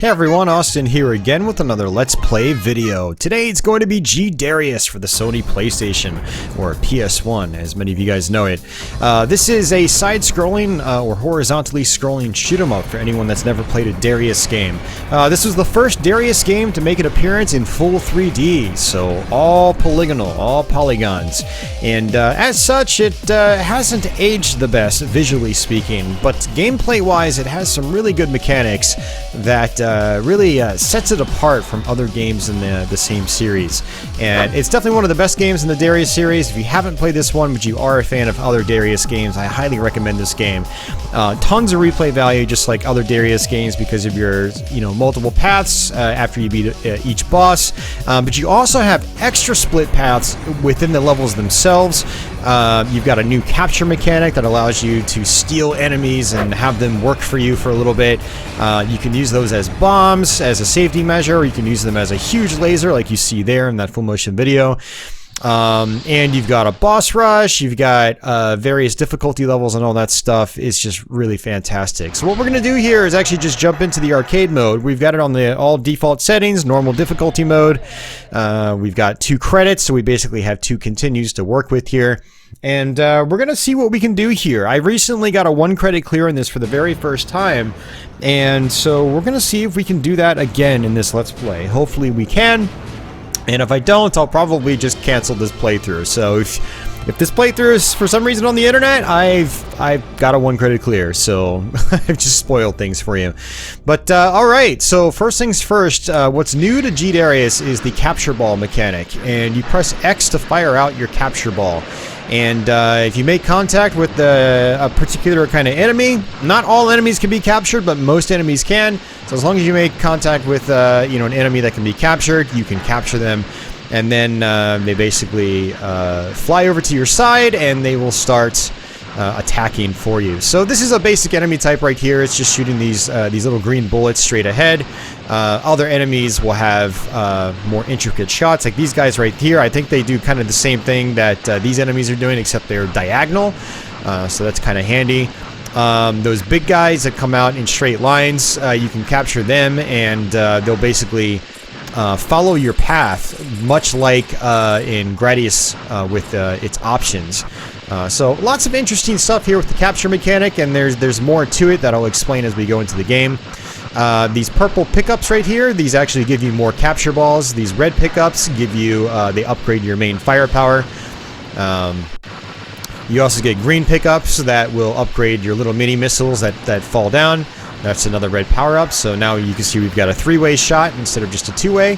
Hey everyone, Austin here again with another Let's Play video. Today it's going to be G Darius for the Sony PlayStation, or PS1 as many of you guys know it. This is a side-scrolling or horizontally scrolling shoot-'em-up for anyone that's never played a Darius game. This was the first Darius game to make an appearance in full 3D, so all polygonal, all polygons. And as such, it hasn't aged the best, visually speaking, but gameplay-wise it has some really good mechanics that really sets it apart from other games in the same series. And it's definitely one of the best games in the Darius series. If you haven't played this one, but you are a fan of other Darius games, I highly recommend this game. Tons of replay value, just like other Darius games, because of your multiple paths after you beat each boss. But you also have extra split paths within the levels themselves. You've got a new capture mechanic that allows you to steal enemies and have them work for you for a little bit. You can use those as bombs, as a safety measure, or you can use them as a huge laser like you see there in that full motion video. And you've got a boss rush, you've got various difficulty levels and all that stuff. Is just really fantastic. So what we're going to do here is actually just jump into the arcade mode. We've got it on the all default settings, normal difficulty mode. We've got 2 credits, so we basically have 2 continues to work with here. And we're going to see what we can do here. I recently got a 1 credit clear in this for the very first time. And so we're going to see if we can do that again in this Let's Play. Hopefully we can. And if I don't, I'll probably just cancel this playthrough. So if this playthrough is for some reason on the internet, I've got a 1 credit clear. So I've just spoiled things for you. But alright, so first things first, what's new to G Darius is the capture ball mechanic. And you press X to fire out your capture ball. And if you make contact with a particular kind of enemy, not all enemies can be captured, but most enemies can. So as long as you make contact with an enemy that can be captured, you can capture them. And then they basically fly over to your side, and they will start attacking for you. So this is a basic enemy type right here. It's just shooting these little green bullets straight ahead. Other enemies will have more intricate shots, like these guys right here. I think they do kind of the same thing that these enemies are doing, except they're diagonal. So that's kind of handy. Those big guys that come out in straight lines, you can capture them, and they'll basically follow your path, much like in Gradius with its options. So lots of interesting stuff here with the capture mechanic, and there's more to it that I'll explain as we go into the game. These purple pickups right here, these actually give you more capture balls. These red pickups give you, they upgrade your main firepower. You also get green pickups that will upgrade your little mini missiles that fall down. That's another red power-up, so now you can see we've got a 3-way shot instead of just a 2-way.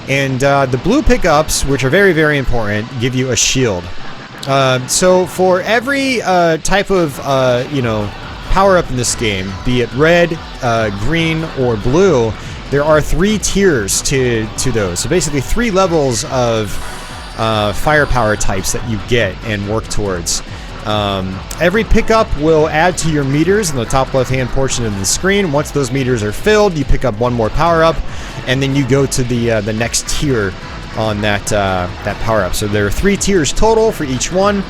And the blue pickups, which are very, very important, give you a shield. So for every type of, power-up in this game, be it red, green, or blue, there are 3 tiers to those. So basically 3 levels of firepower types that you get and work towards. Every pickup will add to your meters in the top left-hand portion of the screen. Once those meters are filled, you pick up 1 more power-up, and then you go to the next tier on that power-up. So there are 3 tiers total for each one.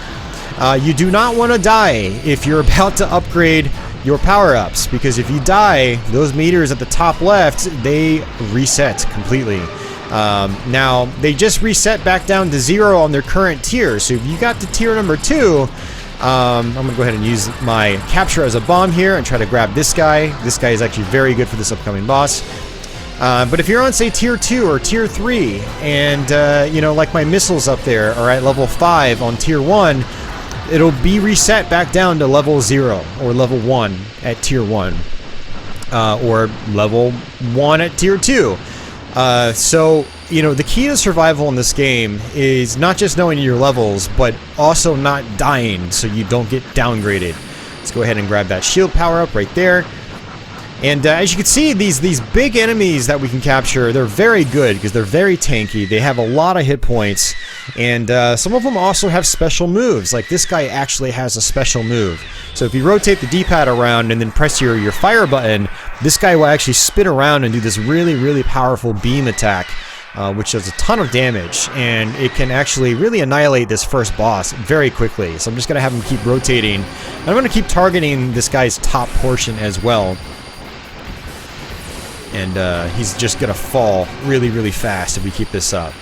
You do not want to die if you're about to upgrade your power-ups, because if you die, those meters at the top left, they reset completely. Now, they just reset back down to 0 on their current tier. So if you got to tier number 2, I'm going to go ahead and use my capture as a bomb here and try to grab this guy. This guy is actually very good for this upcoming boss. But if you're on, say, tier 2 or tier 3, and, like my missiles up there are at level 5 on tier 1, it'll be reset back down to level 0 or level 1 at tier 1, or level 1 at tier 2. So, the key to survival in this game is not just knowing your levels, but also not dying so you don't get downgraded. Let's go ahead and grab that shield power up right there. And as you can see, these big enemies that we can capture, they're very good because they're very tanky. They have a lot of hit points, and some of them also have special moves. Like this guy actually has a special move. So if you rotate the D-pad around and then press your fire button, this guy will actually spin around and do this really, really powerful beam attack, which does a ton of damage, and it can actually really annihilate this first boss very quickly. So I'm just going to have him keep rotating, and I'm going to keep targeting this guy's top portion as well. And he's just gonna fall really, really fast if we keep this up.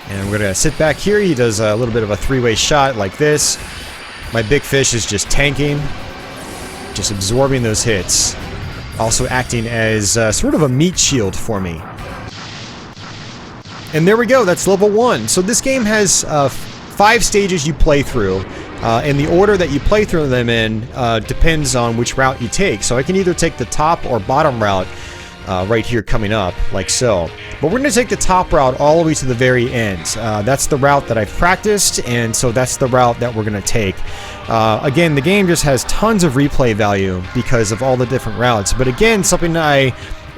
And we're gonna sit back here. He does a little bit of a three-way shot like this. My big fish is just tanking, just absorbing those hits. Also acting as sort of a meat shield for me. And there we go, that's level 1. So this game has 5 stages you play through. And the order that you play through them in depends on which route you take. So I can either take the top or bottom route right here coming up, like so. But we're going to take the top route all the way to the very end. That's the route that I've practiced, and so that's the route that we're going to take. Again, the game just has tons of replay value because of all the different routes. But again, something that I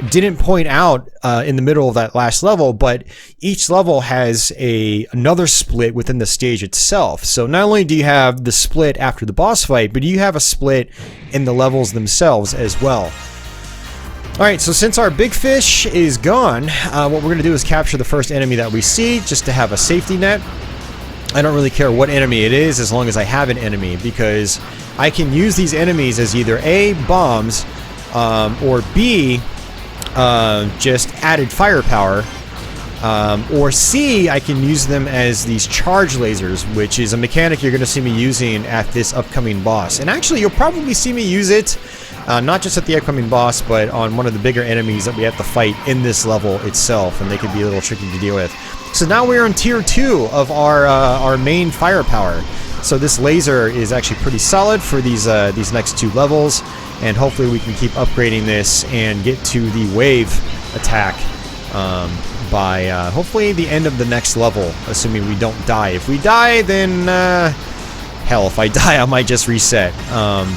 didn't point out in the middle of that last level, but each level has another split within the stage itself. So not only do you have the split after the boss fight, but you have a split in the levels themselves as well. Alright, so since our big fish is gone, what we're going to do is capture the first enemy that we see, just to have a safety net. I don't really care what enemy it is, as long as I have an enemy, because I can use these enemies as either A, bombs, or B, just added firepower, or C, I can use them as these charge lasers, which is a mechanic you're going to see me using at this upcoming boss. And actually, you'll probably see me use it not just at the upcoming boss, but on one of the bigger enemies that we have to fight in this level itself, and they can be a little tricky to deal with. So now we're on tier 2 of our main firepower. So this laser is actually pretty solid for these next 2 levels, and hopefully we can keep upgrading this and get to the wave attack by hopefully the end of the next level, assuming we don't die. If we die, then hell, if I die, I might just reset,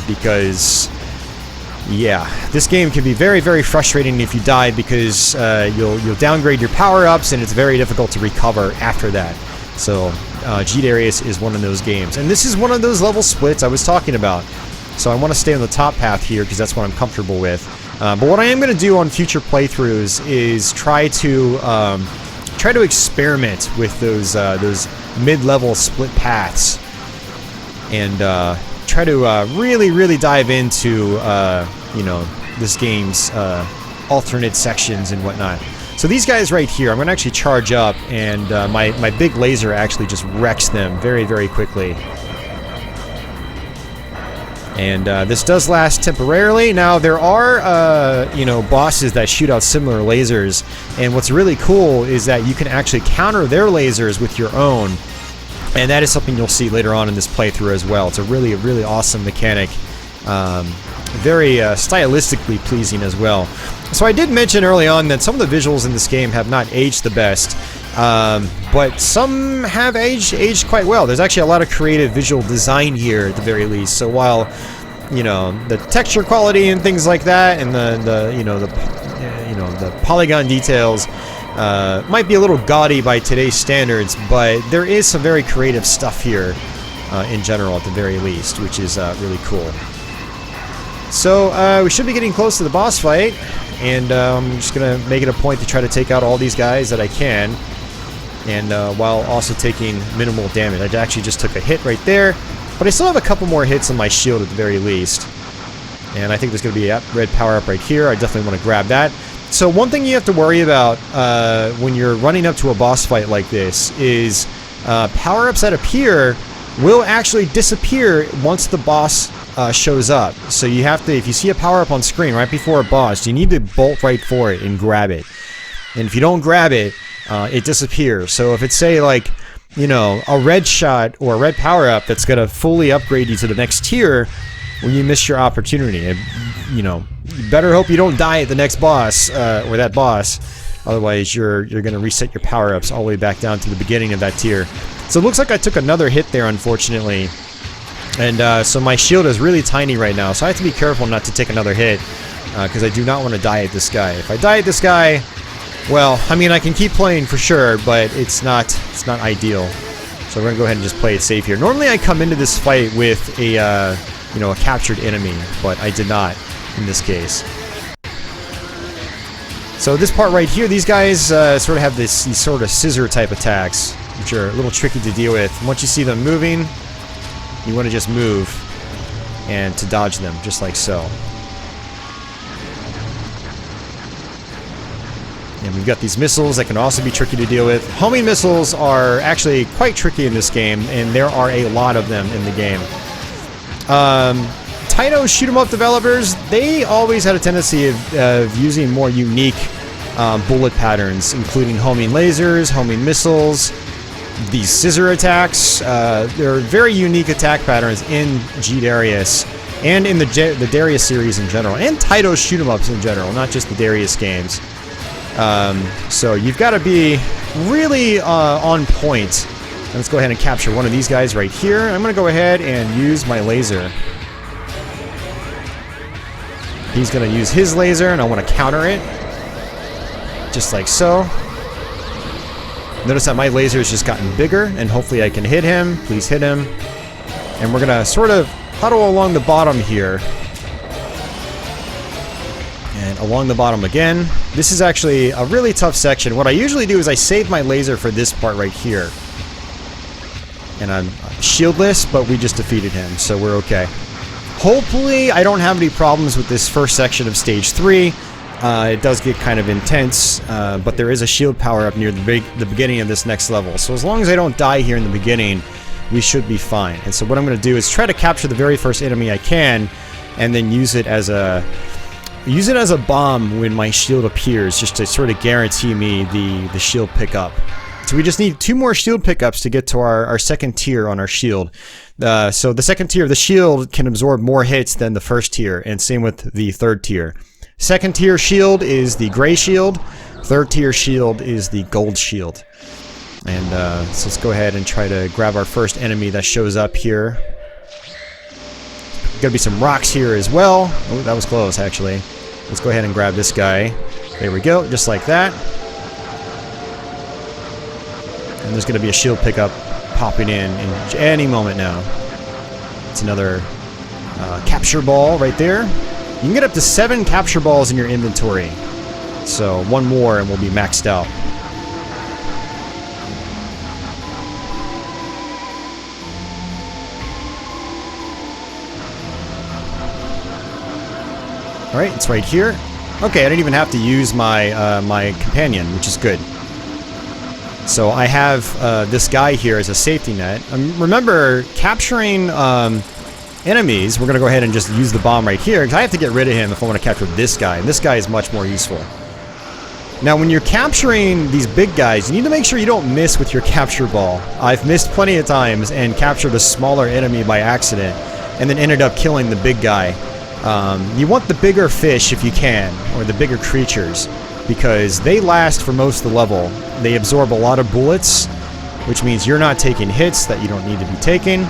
because yeah, this game can be very, very frustrating if you die, because you'll downgrade your power-ups, and it's very difficult to recover after that. So G Darius is one of those games, and this is one of those level splits I was talking about. So I want to stay on the top path here because that's what I'm comfortable with. But what I am going to do on future playthroughs is try to experiment with those mid-level split paths, and try to really, really dive into you know, this game's alternate sections and whatnot. So these guys right here, I'm going to actually charge up, and my big laser actually just wrecks them very, very quickly. And this does last temporarily. Now there are you know, bosses that shoot out similar lasers, and what's really cool is that you can actually counter their lasers with your own, and that is something you'll see later on in this playthrough as well. It's a really awesome mechanic, very stylistically pleasing as well. So I did mention early on that some of the visuals in this game have not aged the best, but some have aged quite well. There's actually a lot of creative visual design here at the very least. So while, you know, the texture quality and things like that, and the polygon details might be a little gaudy by today's standards, but there is some very creative stuff here in general at the very least, which is really cool. So we should be getting close to the boss fight, and I'm just gonna make it a point to try to take out all these guys that I can, and while also taking minimal damage. I actually just took a hit right there, but I still have a couple more hits on my shield at the very least. And I think there's gonna be a red power up right here. I definitely want to grab that. So one thing you have to worry about when you're running up to a boss fight like this is power-ups that appear will actually disappear once the boss shows up. So you have to, if you see a power-up on screen right before a boss, you need to bolt right for it and grab it. And if you don't grab it, it disappears. So if it's, say, like, you know, a red shot or a red power-up that's going to fully upgrade you to the next tier, when you miss your opportunity, you know, you better hope you don't die at the next boss, or that boss. Otherwise, you're going to reset your power-ups all the way back down to the beginning of that tier. So it looks like I took another hit there, unfortunately. And so my shield is really tiny right now, so I have to be careful not to take another hit, because I do not want to die at this guy. If I die at this guy, well, I mean, I can keep playing for sure, but it's not ideal. So we're gonna go ahead and just play it safe here. Normally, I come into this fight with a you know, a captured enemy, but I did not in this case. So this part right here, these guys sort of have these sort of scissor type attacks, which are a little tricky to deal with. And once you see them moving, you want to just move and to dodge them, just like so. And we've got these missiles that can also be tricky to deal with. Homing missiles are actually quite tricky in this game, and there are a lot of them in the game. Taito shoot 'em up developers, they always had a tendency of using more unique bullet patterns, including homing lasers, homing missiles, these scissor attacks. There are very unique attack patterns in G Darius and in the Darius series in general, and Taito's shoot 'em ups in general, not just the Darius games. So you've got to be really on point. Let's go ahead and capture one of these guys right here. I'm going to go ahead and use my laser. He's going to use his laser, and I want to counter it. Just like so. Notice that my laser has just gotten bigger, and hopefully I can hit him. Please hit him. And we're going to sort of huddle along the bottom here. And along the bottom again. This is actually a really tough section. What I usually do is I save my laser for this part right here. And I'm shieldless, but we just defeated him, so we're okay. Hopefully I don't have any problems with this first section of Stage 3. It does get kind of intense, but there is a shield power up near the beginning of this next level. So as long as I don't die here in the beginning, we should be fine. And so what I'm going to do is try to capture the very first enemy I can, and then use it as a bomb when my shield appears, just to sort of guarantee me the shield pickup. So we just need 2 more shield pickups to get to our second tier on our shield. So the second tier of the shield can absorb more hits than the first tier, and same with the third tier. Second tier shield is the gray shield. Third tier shield is the gold shield. And so let's go ahead and try to grab our first enemy that shows up here. Gotta be some rocks here as well. Oh, that was close, actually. Let's go ahead and grab this guy. There we go, just like that. And there's going to be a shield pickup popping in any moment now. It's another capture ball right there. You can get up to 7 capture balls in your inventory. So 1 more and we'll be maxed out. Alright, it's right here. Okay, I didn't even have to use my, my companion, which is good. So I have this guy here as a safety net. Remember, capturing enemies, we're going to go ahead and just use the bomb right here, because I have to get rid of him if I want to capture this guy, and this guy is much more useful. Now, when you're capturing these big guys, you need to make sure you don't miss with your capture ball. I've missed plenty of times and captured a smaller enemy by accident, and then ended up killing the big guy. You want the bigger fish if you can, or the bigger creatures, because they last for most of the level. They absorb a lot of bullets, which means you're not taking hits that you don't need to be taking,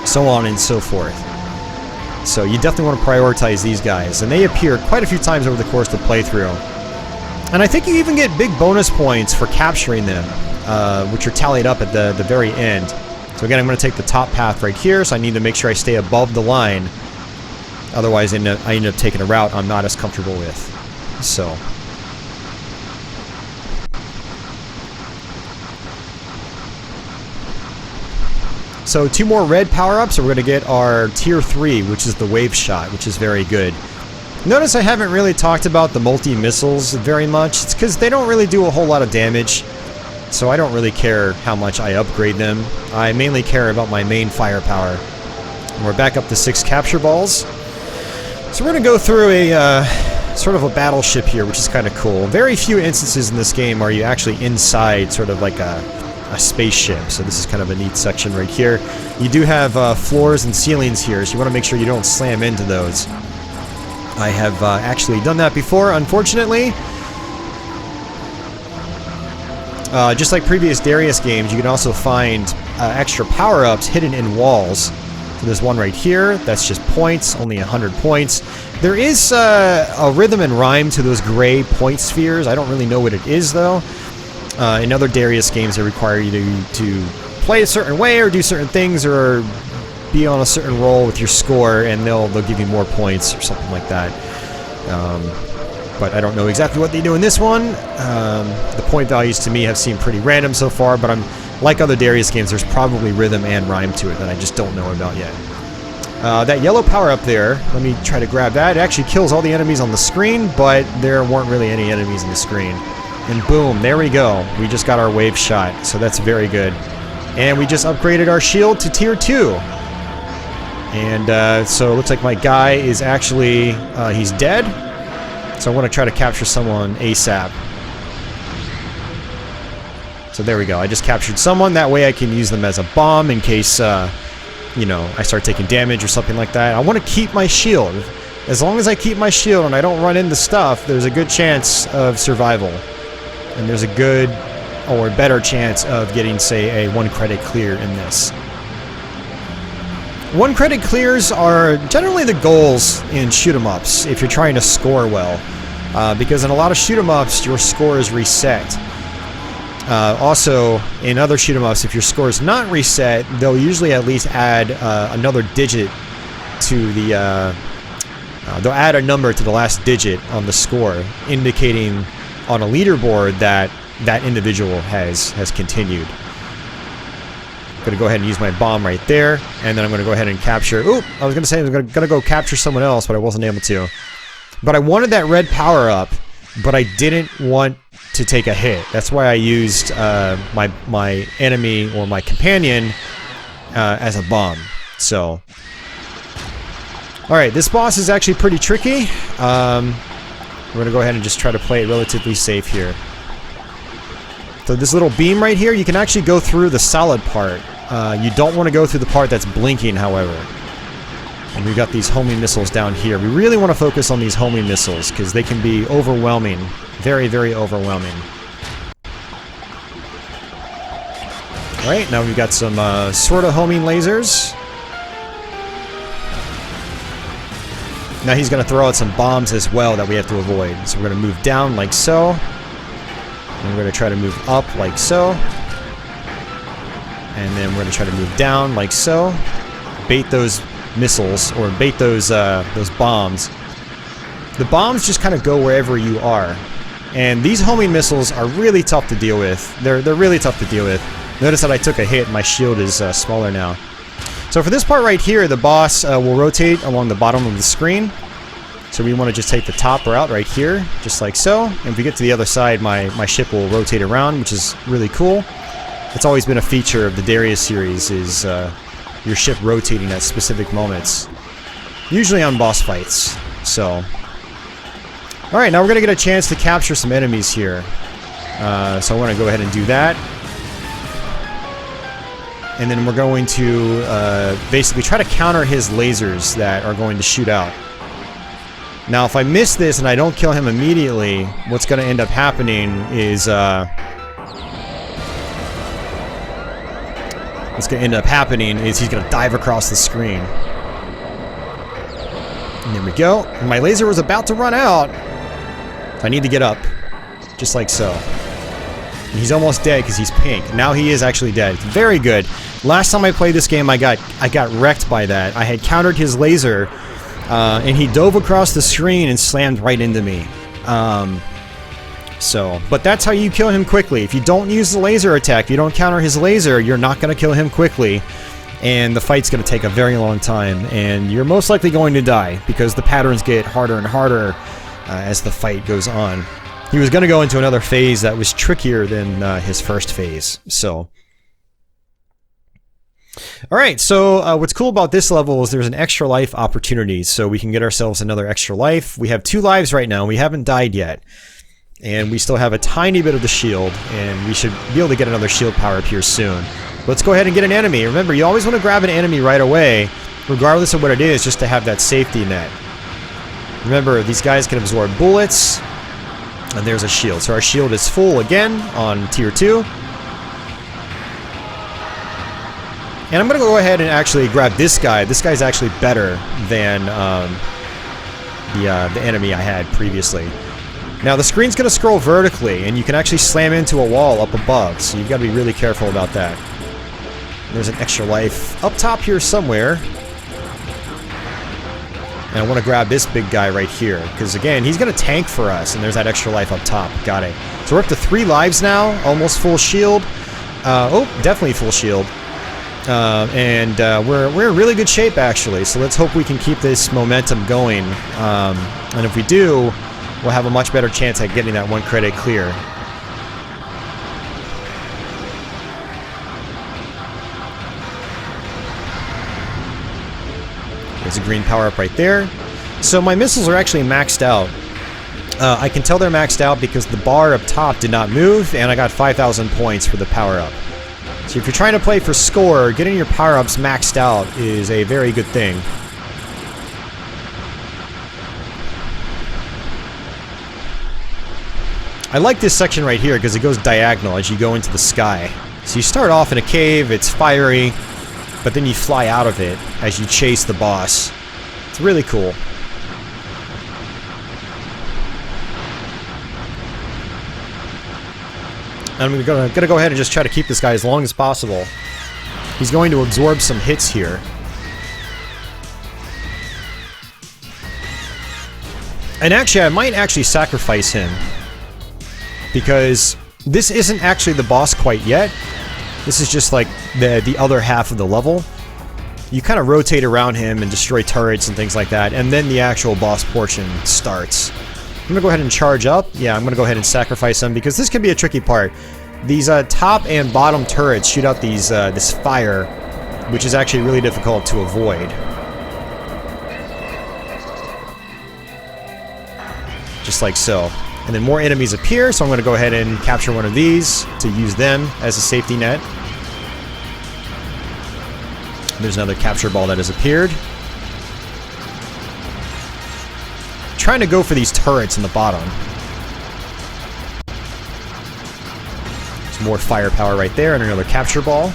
so on and so forth. So you definitely want to prioritize these guys, and they appear quite a few times over the course of the playthrough. And I think you even get big bonus points for capturing them, which are tallied up at the very end. So again, I'm going to take the top path right here, so I need to make sure I stay above the line. Otherwise, I end up taking a route I'm not as comfortable with. So. So 2 more red power-ups, and we're going to get our Tier 3, which is the Wave Shot, which is very good. Notice I haven't really talked about the multi-missiles very much. It's because they don't really do a whole lot of damage, so I don't really care how much I upgrade them. I mainly care about my main firepower. And we're back up to 6 capture balls. So we're going to go through a sort of a battleship here, which is kind of cool. Very few instances in this game are you actually inside sort of like a spaceship, so this is kind of a neat section right here. You do have floors and ceilings here, so you want to make sure you don't slam into those. I have actually done that before, unfortunately. Just like previous Darius games, you can also find extra power-ups hidden in walls. So there's one right here, that's just points, only 100 points. There is a rhythm and rhyme to those gray point spheres. I don't really know what it is, though. In other Darius games, they require you to play a certain way or do certain things or be on a certain roll with your score, and they'll give you more points or something like that. But I don't know exactly what they do in this one. The point values to me have seemed pretty random so far, but like other Darius games, there's probably rhythm and rhyme to it that I just don't know about yet. That yellow power up there, let me try to grab that. It actually kills all the enemies on the screen, but there weren't really any enemies on the screen. And boom, there we go. We just got our wave shot, so that's very good. And we just upgraded our shield to tier 2. And so it looks like my guy is actually, he's dead. So I want to try to capture someone ASAP. So there we go. I just captured someone. That way I can use them as a bomb in case, you know, I start taking damage or something like that. I want to keep my shield. As long as I keep my shield and I don't run into stuff, there's a good chance of survival. And there's a good or better chance of getting, say, a 1 credit clear in this. 1 credit clears are generally the goals in shoot-em-ups if you're trying to score well. Because in a lot of shoot-em-ups, your score is reset. Also, in other shoot-em-ups, if your score is not reset, they'll usually at least add another digit to the... they'll add a number to the last digit on the score, indicating on a leaderboard that that individual has continued. I'm going to go ahead and use my bomb right there, and then I'm going to go ahead and capture... Oop! I was going to say I was going to go capture someone else, but I wasn't able to. But I wanted that red power-up, but I didn't want to take a hit. That's why I used my enemy or my companion as a bomb. So... Alright, this boss is actually pretty tricky. We're going to go ahead and just try to play it relatively safe here. So this little beam right here, you can actually go through the solid part. You don't want to go through the part that's blinking, however. And we've got these homing missiles down here. We really want to focus on these homing missiles, because they can be overwhelming. Very, very overwhelming. Alright, now we've got some sort of homing lasers. Now he's going to throw out some bombs as well that we have to avoid. So we're going to move down like so. And we're going to try to move up like so. And then we're going to try to move down like so. Bait those missiles, or bait those bombs. The bombs just kind of go wherever you are. And these homing missiles are really tough to deal with. They're really tough to deal with. Notice that I took a hit and my shield is smaller now. So for this part right here, the boss will rotate along the bottom of the screen. So we want to just take the top route right here, just like so. And if we get to the other side, my ship will rotate around, which is really cool. It's always been a feature of the Darius series, is your ship rotating at specific moments. Usually on boss fights. So, alright, now we're going to get a chance to capture some enemies here. So I want to go ahead and do that. And then we're going to basically try to counter his lasers that are going to shoot out. Now, if I miss this and I don't kill him immediately, what's going to end up happening is... what's going to end up happening is he's going to dive across the screen. And there we go. And my laser was about to run out. So I need to get up. Just like so. And he's almost dead because he's pink. Now he is actually dead. Very good. Last time I played this game, I got wrecked by that. I had countered his laser, and he dove across the screen and slammed right into me. But that's how you kill him quickly. If you don't use the laser attack, if you don't counter his laser, you're not going to kill him quickly. And the fight's going to take a very long time. And you're most likely going to die, because the patterns get harder and harder as the fight goes on. He was going to go into another phase that was trickier than his first phase. So... Alright, so what's cool about this level is there's an extra life opportunity, so we can get ourselves another extra life. We have 2 lives right now, we haven't died yet. And we still have a tiny bit of the shield, and we should be able to get another shield power up here soon. Let's go ahead and get an enemy. Remember, you always want to grab an enemy right away, regardless of what it is, just to have that safety net. Remember, these guys can absorb bullets, and there's a shield. So our shield is full again on tier 2. And I'm going to go ahead and actually grab this guy. This guy's actually better than the enemy I had previously. Now the screen's going to scroll vertically, and you can actually slam into a wall up above, so you've got to be really careful about that. There's an extra life up top here somewhere. And I want to grab this big guy right here, because again, he's going to tank for us, and there's that extra life up top. Got it. So we're up to 3 lives now, almost full shield. Oh, definitely full shield. We're in really good shape, actually, so let's hope we can keep this momentum going. And if we do, we'll have a much better chance at getting that one credit clear. There's a green power-up right there. So my missiles are actually maxed out. I can tell they're maxed out because the bar up top did not move, and I got 5,000 points for the power-up. So if you're trying to play for score, getting your power-ups maxed out is a very good thing. I like this section right here because it goes diagonal as you go into the sky. So you start off in a cave, it's fiery, but then you fly out of it as you chase the boss. It's really cool. I'm gonna go ahead and just try to keep this guy as long as possible. He's going to absorb some hits here. And actually, I might actually sacrifice him, because this isn't actually the boss quite yet. This is just like the other half of the level. You kind of rotate around him and destroy turrets and things like that, and then the actual boss portion starts. I'm gonna go ahead and charge up. Yeah, I'm gonna go ahead and sacrifice them because this can be a tricky part. These top and bottom turrets shoot out these this fire, which is actually really difficult to avoid. Just like so. And then more enemies appear, so I'm gonna go ahead and capture one of these to use them as a safety net. There's another capture ball that has appeared. Trying to go for these turrets in the bottom. There's more firepower right there and another capture ball.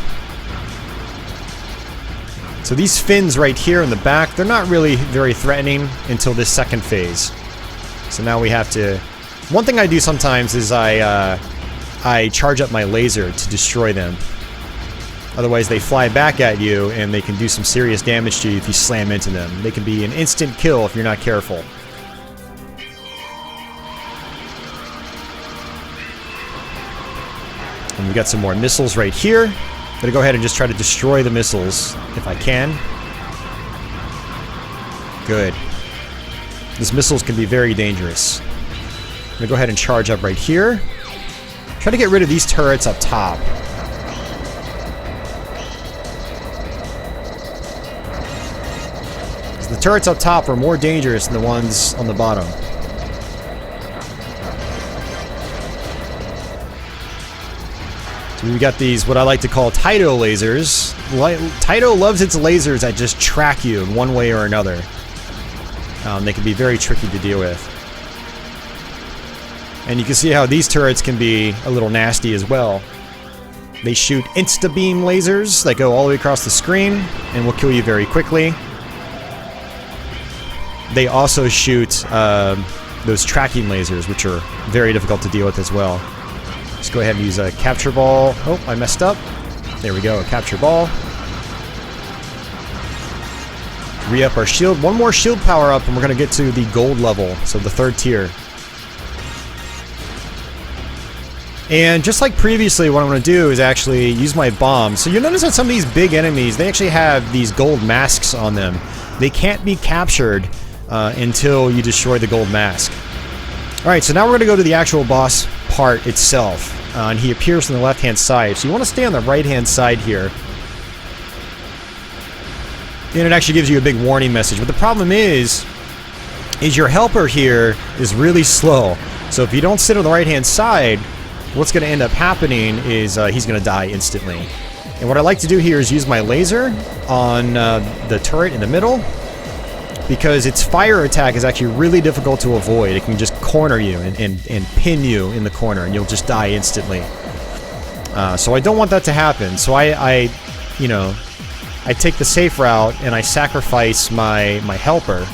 So these fins right here in the back, they're not really very threatening until this second phase. So now we have to... One thing I do sometimes is I charge up my laser to destroy them. Otherwise they fly back at you and they can do some serious damage to you if you slam into them. They can be an instant kill if you're not careful. And we got some more missiles right here. I'm gonna go ahead and just try to destroy the missiles if I can. Good. These missiles can be very dangerous. I'm gonna go ahead and charge up right here. Try to get rid of these turrets up top. The turrets up top are more dangerous than the ones on the bottom. So we got these, what I like to call Taito lasers. Taito loves its lasers that just track you in one way or another. They can be very tricky to deal with. And you can see how these turrets can be a little nasty as well. They shoot insta-beam lasers that go all the way across the screen and will kill you very quickly. They also shoot those tracking lasers, which are very difficult to deal with as well. Let's go ahead and use a capture ball. Oh, I messed up. There we go, a capture ball. Re-up our shield. One more shield power up and we're going to get to the gold level, so the 3rd tier. And just like previously, what I'm going to do is actually use my bombs. So you'll notice that some of these big enemies, they actually have these gold masks on them. They can't be captured until you destroy the gold mask. Alright, so now we're going to go to the actual boss part itself. And he appears on the left-hand side. So you want to stay on the right-hand side here. And it actually gives you a big warning message. But the problem is your helper here is really slow. So if you don't sit on the right-hand side, what's going to end up happening is he's going to die instantly. And what I like to do here is use my laser on the turret in the middle, because its fire attack is actually really difficult to avoid. It can just corner you and pin you in the corner, and you'll just die instantly. So I don't want that to happen. So I take the safe route and I sacrifice my helper.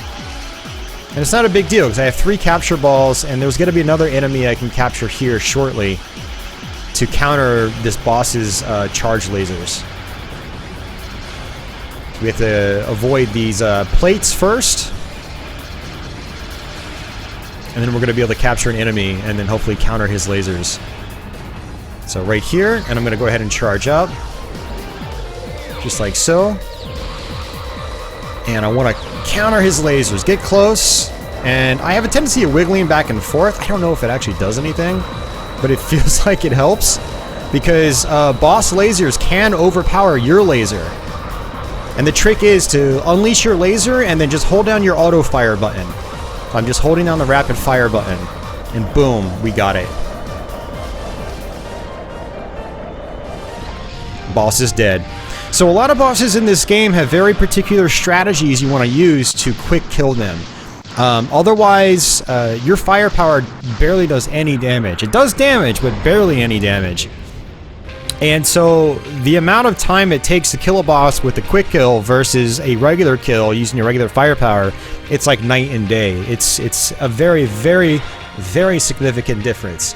And it's not a big deal because I have 3 capture balls, and there's going to be another enemy I can capture here shortly to counter this boss's charge lasers. We have to avoid these plates first, and then we're going to be able to capture an enemy and then hopefully counter his lasers. So right here, and I'm going to go ahead and charge up. just like so. And I want to counter his lasers. Get close. And I have a tendency of wiggling back and forth. I don't know if it actually does anything, but it feels like it helps. Because boss lasers can overpower your laser. And the trick is to unleash your laser and then just hold down your auto fire button. I'm just holding down the rapid fire button. And boom, we got it. Boss is dead. So a lot of bosses in this game have very particular strategies you want to use to quick kill them. Otherwise, your firepower barely does any damage. It does damage, but barely any damage. And so the amount of time it takes to kill a boss with a quick kill versus a regular kill using your regular firepower, it's like night and day. It's a very, very, very significant difference.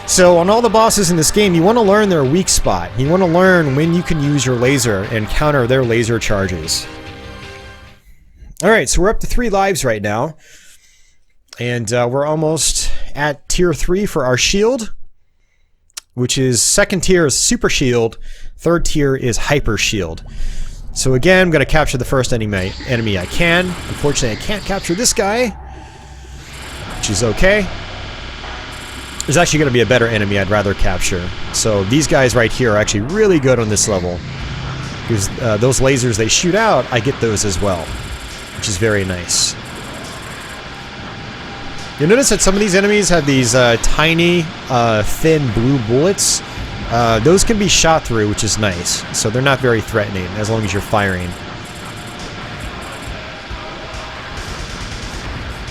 So on all the bosses in this game, you want to learn their weak spot. You want to learn when you can use your laser and counter their laser charges. Alright, so we're up to 3 lives right now. And we're almost at tier 3 for our shield. Which is, second tier is super shield, third tier is hyper shield. So again, I'm going to capture the first enemy I can. Unfortunately, I can't capture this guy, which is okay. There's actually going to be a better enemy I'd rather capture. So these guys right here are actually really good on this level. Because those lasers they shoot out, I get those as well, which is very nice. You'll notice that some of these enemies have these tiny, thin blue bullets. Those can be shot through, which is nice. So they're not very threatening, as long as you're firing.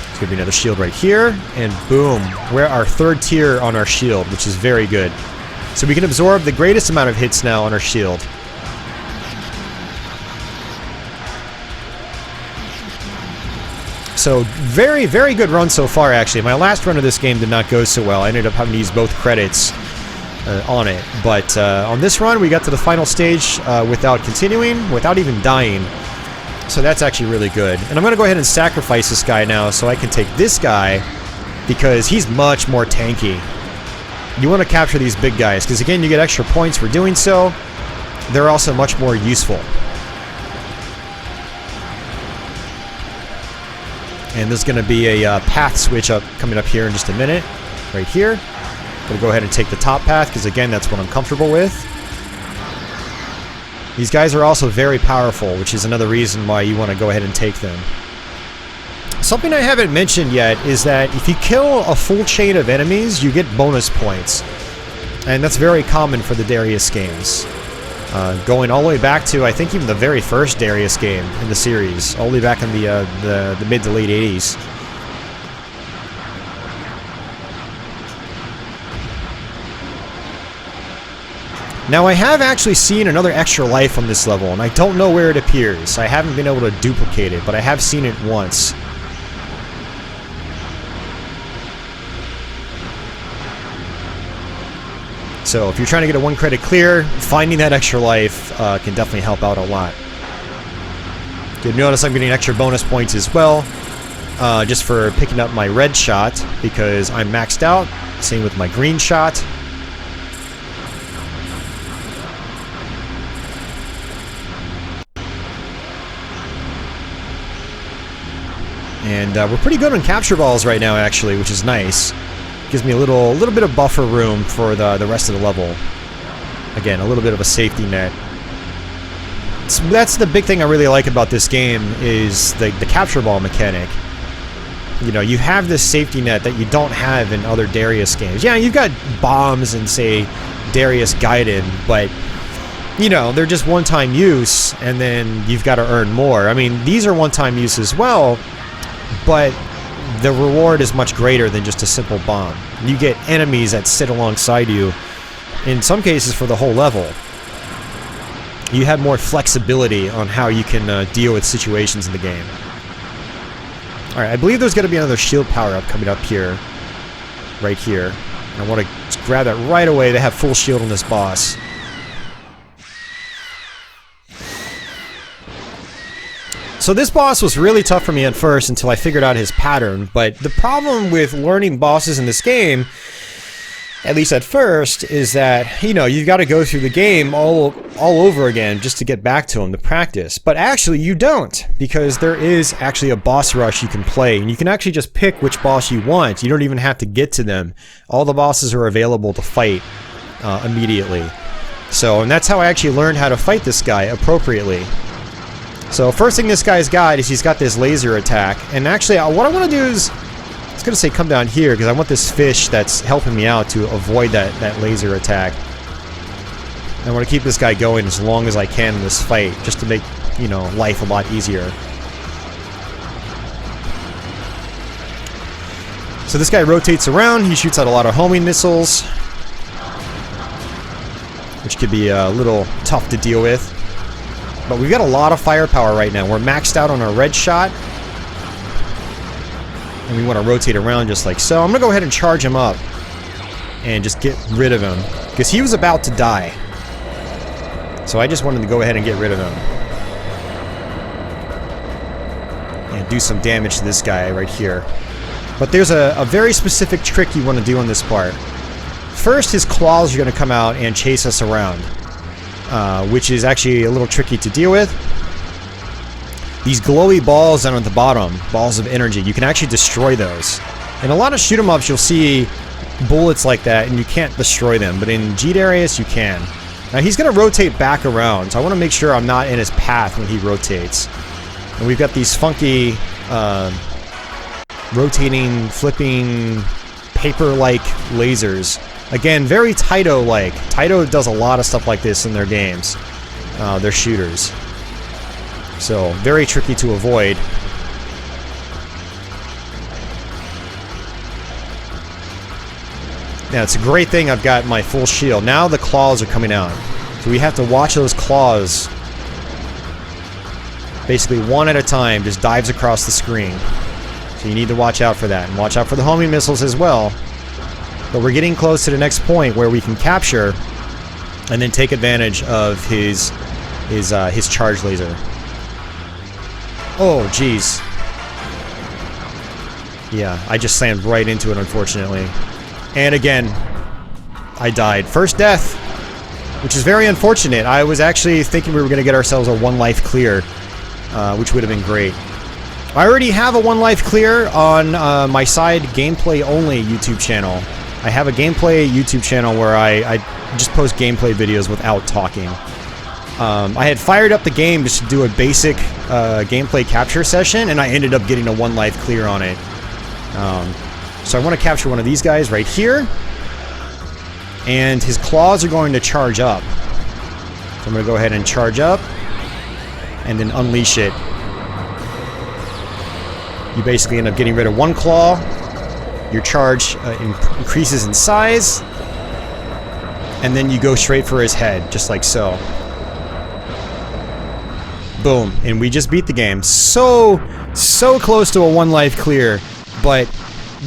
There's going to be another shield right here. And boom, we're our third tier on our shield, which is very good. So we can absorb the greatest amount of hits now on our shield. So very, very good run so far, actually. My last run of this game did not go so well. I ended up having to use both credits on it. But on this run, we got to the final stage without continuing, without even dying. So that's actually really good. And I'm going to go ahead and sacrifice this guy now so I can take this guy because he's much more tanky. You want to capture these big guys because, again, you get extra points for doing so. They're also much more useful. And there's going to be a path switch up coming up here in just a minute. Right here. I'm going to go ahead and take the top path because, again, that's what I'm comfortable with. These guys are also very powerful, which is another reason why you want to go ahead and take them. Something I haven't mentioned yet is that if you kill a full chain of enemies, you get bonus points. And that's very common for the Darius games. Going all the way back to, I think, even the very first Darius game in the series, all the way back in the mid to late 80s. Now, I have actually seen another extra life on this level, and I don't know where it appears. I haven't been able to duplicate it, but I have seen it once. So if you're trying to get a 1 credit clear, finding that extra life can definitely help out a lot. You'll notice I'm getting extra bonus points as well, just for picking up my red shot, because I'm maxed out. Same with my green shot. And we're pretty good on capture balls right now, actually, which is nice. Gives me a little bit of buffer room for the rest of the level. Again, a little bit of a safety net. So that's the big thing I really like about this game is the capture ball mechanic. You know, you have this safety net that you don't have in other Darius games. Yeah, you've got bombs and, say, Darius Gaiden, but, you know, they're just one-time use, and then you've got to earn more. I mean, these are one-time use as well, but the reward is much greater than just a simple bomb. You get enemies that sit alongside you, in some cases for the whole level. You have more flexibility on how you can deal with situations in the game. Alright, I believe there's going to be another shield power-up coming up here. Right here. I want to grab that right away to have full shield on this boss. So this boss was really tough for me at first until I figured out his pattern, but the problem with learning bosses in this game at least at first, is that, you know, you've got to go through the game all over again just to get back to them to practice. But actually you don't, because there is actually a boss rush you can play, and you can actually just pick which boss you want. You don't even have to get to them. All the bosses are available to fight immediately. So, and that's how I actually learned how to fight this guy appropriately. So first thing this guy's got is he's got this laser attack, and actually what I want to do is, I was going to say come down here because I want this fish that's helping me out to avoid that laser attack. I want to keep this guy going as long as I can in this fight, just to make, you know, life a lot easier. So this guy rotates around, he shoots out a lot of homing missiles, which could be a little tough to deal with. But we've got a lot of firepower right now. We're maxed out on our red shot. And we want to rotate around just like so. I'm going to go ahead and charge him up and just get rid of him, because he was about to die. So I just wanted to go ahead and get rid of him. And do some damage to this guy right here. But there's a very specific trick you want to do on this part. First, his claws are going to come out and chase us around, which is actually a little tricky to deal with. These glowy balls down at the bottom, balls of energy, you can actually destroy those. In a lot of shoot 'em ups, you'll see bullets like that, and you can't destroy them. But in G Darius, you can. Now he's going to rotate back around, so I want to make sure I'm not in his path when he rotates. And we've got these funky, rotating, flipping, paper-like lasers. Again, very Taito-like. Taito does a lot of stuff like this in their games, their shooters. So, very tricky to avoid. Now, it's a great thing I've got my full shield. Now the claws are coming out. So we have to watch those claws. Basically, one at a time, just dives across the screen. So you need to watch out for that. And watch out for the homing missiles as well. But we're getting close to the next point where we can capture and then take advantage of his charge laser. Oh, jeez. Yeah, I just slammed right into it, unfortunately. And again, I died. First death, which is very unfortunate. I was actually thinking we were going to get ourselves a 1 life clear, which would have been great. I already have a 1 life clear on my side gameplay only YouTube channel. I have a gameplay YouTube channel where I just post gameplay videos without talking. I had fired up the game just to do a basic gameplay capture session, and I ended up getting a 1 life clear on it. So I want to capture one of these guys right here, and his claws are going to charge up. So I'm going to go ahead and charge up, and then unleash it. You basically end up getting rid of 1 claw, your charge increases in size, and then you go straight for his head, just like so. Boom, and we just beat the game. So close to a 1 life clear, but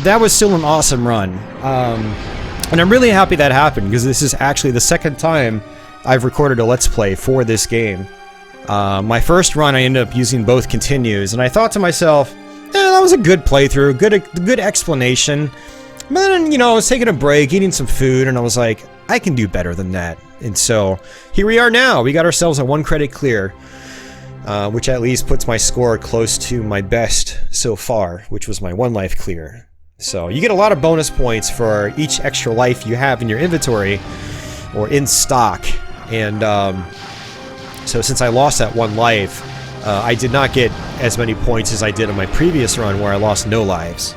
that was still an awesome run. And I'm really happy that happened, because this is actually the second time I've recorded a Let's Play for this game. My first run I ended up using both continues, and I thought to myself, that was a good playthrough, good explanation. But then, you know, I was taking a break, eating some food, and I was like, I can do better than that. And so, here we are now. We got ourselves a 1 credit clear. Which at least puts my score close to my best so far, which was my 1 life clear. So you get a lot of bonus points for each extra life you have in your inventory, or in stock. And so since I lost that 1 life, I did not get as many points as I did on my previous run where I lost no lives.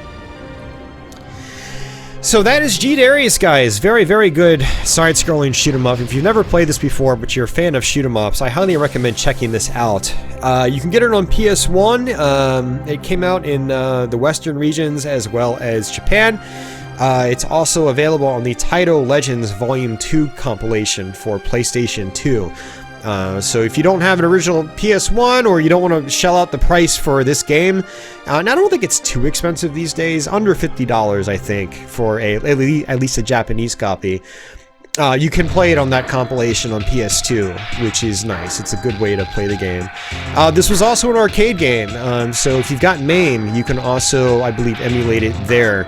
So that is G Darius, guys. Very, very good side-scrolling shoot-'em-up. If you've never played this before, but you're a fan of shoot-'em-ups, I highly recommend checking this out. You can get it on PS1. It came out in the Western regions as well as Japan. It's also available on the Taito Legends Volume 2 compilation for PlayStation 2. So if you don't have an original PS1, or you don't want to shell out the price for this game, and I don't think it's too expensive these days, under $50 I think for at least a Japanese copy, you can play it on that compilation on PS2, which is nice. It's a good way to play the game. This was also an arcade game, so if you've got MAME, you can also, I believe, emulate it there.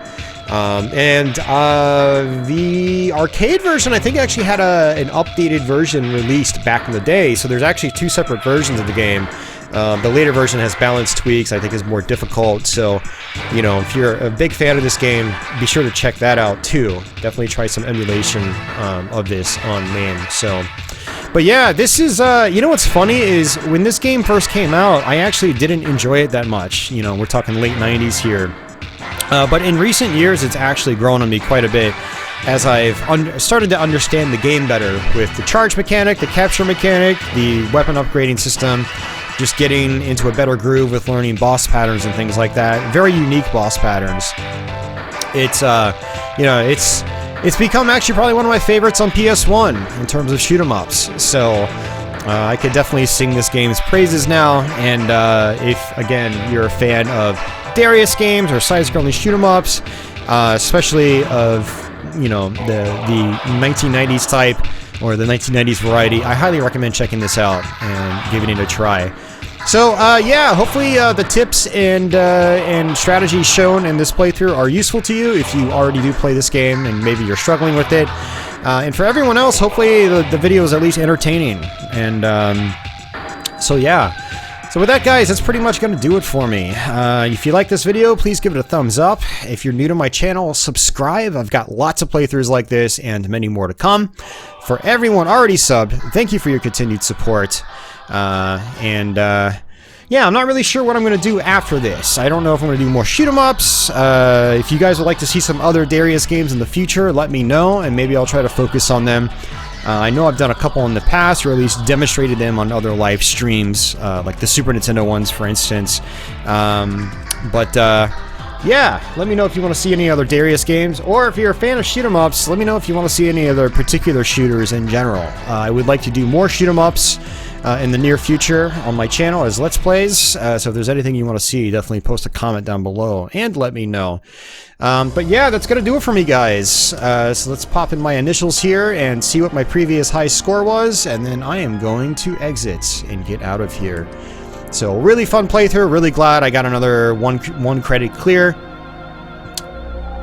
The arcade version, I think, actually had an updated version released back in the day, so there's actually two separate versions of the game. The later version has balance tweaks, I think is more difficult, so, you know, if you're a big fan of this game, be sure to check that out too. Definitely try some emulation of this on MAME, so... But yeah, this is, you know what's funny is, when this game first came out, I actually didn't enjoy it that much. You know, we're talking late 90s here. But in recent years, it's actually grown on me quite a bit as I've started to understand the game better with the charge mechanic, the capture mechanic, the weapon upgrading system, just getting into a better groove with learning boss patterns and things like that. Very unique boss patterns. It's, you know, it's become actually probably one of my favorites on PS1 in terms of shoot-'em-ups. So I could definitely sing this game's praises now. And if, again, you're a fan of Darius games or side-scrolling shoot-'em-ups, especially of, you know, the 1990s type or the 1990s variety, I highly recommend checking this out and giving it a try. So yeah, hopefully the tips and strategies shown in this playthrough are useful to you if you already do play this game and maybe you're struggling with it. And for everyone else, hopefully the video is at least entertaining. And so yeah. So with that, guys, that's pretty much going to do it for me. If you like this video, please give it a thumbs up. If you're new to my channel, subscribe. I've got lots of playthroughs like this and many more to come. For everyone already subbed, thank you for your continued support. Yeah, I'm not really sure what I'm going to do after this. I don't know if I'm going to do more shoot-'em-ups. If you guys would like to see some other Darius games in the future, let me know, and maybe I'll try to focus on them. I know I've done a couple in the past, or at least demonstrated them on other live streams, like the Super Nintendo ones, for instance. Yeah, let me know if you want to see any other Darius games, or if you're a fan of shoot-'em-ups, let me know if you want to see any other particular shooters in general. I would like to do more shoot-'em-ups in the near future on my channel as Let's Plays, so if there's anything you want to see, definitely post a comment down below and let me know. But yeah, that's gonna do it for me, guys. So let's pop in my initials here and see what my previous high score was, and then I am going to exit and get out of here. So really fun playthrough, really glad I got another one credit clear.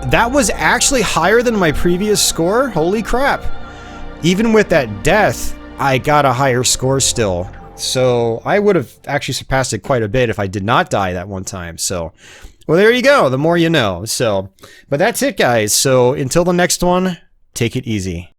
That was actually higher than my previous score, holy crap. Even with that death, I got a higher score still. So I would have actually surpassed it quite a bit if I did not die that one time. So, well, there you go. The more you know. So, but that's it, guys. So until the next one, take it easy.